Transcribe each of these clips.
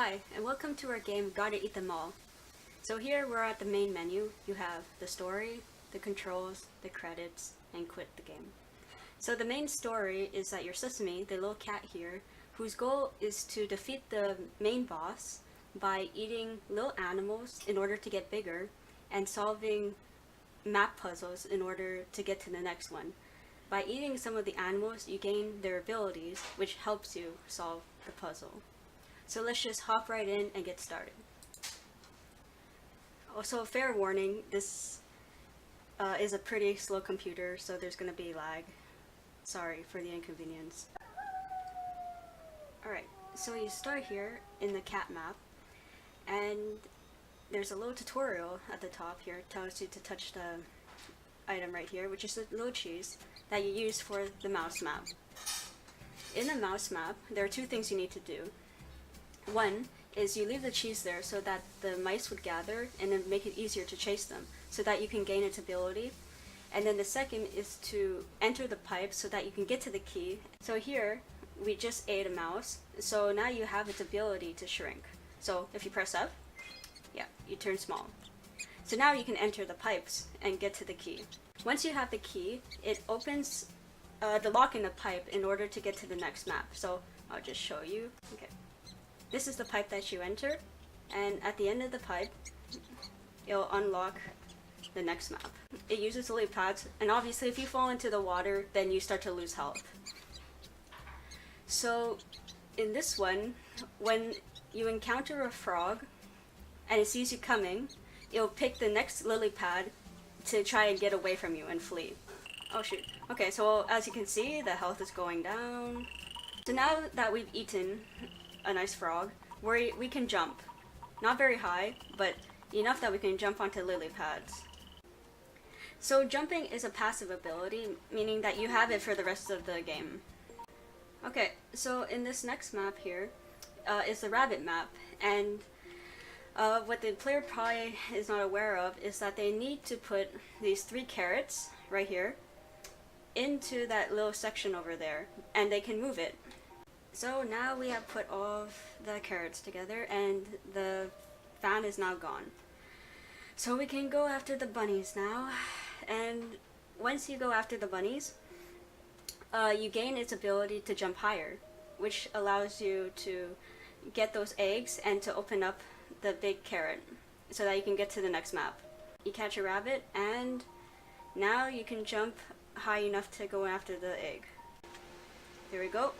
Hi, and welcome to our game Gotta Eat Them All. So here we're at the main menu. You have the story, the controls, the credits, and quit the game. So the main story is that you're Sesame, the little cat here, whose goal is to defeat the main boss by eating little animals in order to get bigger and solving map puzzles in order to get to the next one. By eating some of the animals, you gain their abilities, which helps you solve the puzzle. So let's just hop right in and get started. Also, fair warning, this is a pretty slow computer, so there's going to be lag. Sorry for the inconvenience. Alright, so you start here in the cat map, and there's a little tutorial at the top here. It tells you to touch the item right here, which is the little cheese that you use for the mouse map. In the mouse map, there are two things you need to do. One is you leave the cheese there so that the mice would gather and then make it easier to chase them so that you can gain its ability. And then the second is to enter the pipe so that you can get to the key. So here we just ate a mouse, so now you have its ability to shrink. So if you press F, yeah, you turn small. So now you can enter the pipes and get to the key. Once you have the key, it opens the lock in the pipe in order to get to the next map. So I'll just show you. Okay. This is the pipe that you enter, and at the end of the pipe, it'll unlock the next map. It uses lily pads, and obviously if you fall into the water, then you start to lose health. So in this one, when you encounter a frog, and it sees you coming, it'll pick the next lily pad to try and get away from you and flee. Oh shoot. Okay, so as you can see, the health is going down. So now that we've eaten a nice frog, we can jump. Not very high, but enough that we can jump onto lily pads. So jumping is a passive ability, meaning that you have it for the rest of the game. Okay, so in this next map here is the rabbit map, and what the player probably is not aware of is that they need to put these 3 carrots right here into that little section over there, and they can move it. So now we have put all of the carrots together and the fan is now gone. So we can go after the bunnies now, and once you go after the bunnies, you gain its ability to jump higher, which allows you to get those eggs and to open up the big carrot so that you can get to the next map. You catch a rabbit, and now you can jump high enough to go after the egg. Here we go.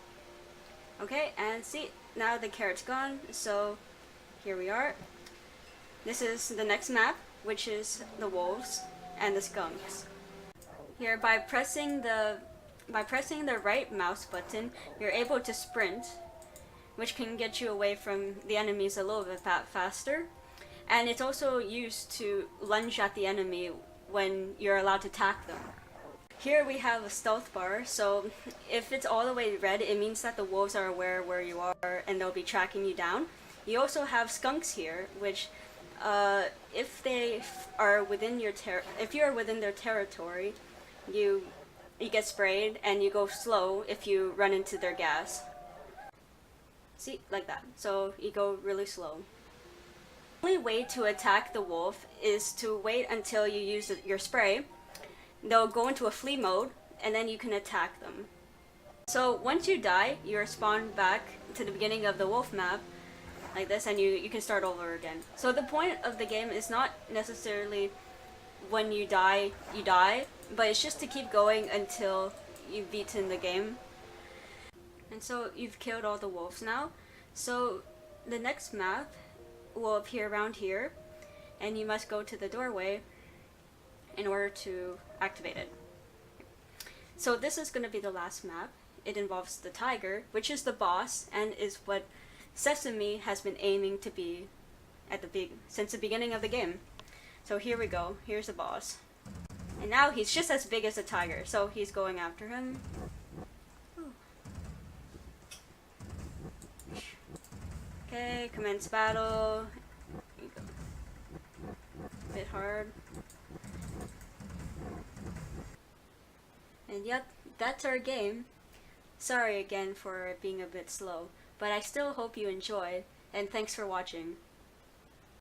Okay, and see, now the carrot's gone, so here we are. This is the next map, which is the wolves and the skunks. Here, by pressing the right mouse button, you're able to sprint, which can get you away from the enemies a little bit faster. And it's also used to lunge at the enemy when you're allowed to attack them. Here we have a stealth bar, so if it's all the way red, it means that the wolves are aware where you are and they'll be tracking you down. You also have skunks here, which if they are within your if you are within their territory, you get sprayed and you go slow if you run into their gas. See, like that. So you go really slow. The only way to attack the wolf is to wait until you use your spray. They'll go into a flee mode, and then you can attack them. So once you die, you're spawned back to the beginning of the wolf map, like this, and you can start over again. So the point of the game is not necessarily when you die, but it's just to keep going until you've beaten the game. And so you've killed all the wolves now. So the next map will appear around here, and you must go to the doorway in order to activate it. So this is going to be the last map. It involves the tiger, which is the boss and is what Sesame has been aiming to be at since the beginning of the game. So here we go. Here's the boss. And now he's just as big as the tiger, so he's going after him. Okay, commence battle. A bit hard. And yep, that's our game. Sorry again for it being a bit slow, but I still hope you enjoyed, and thanks for watching.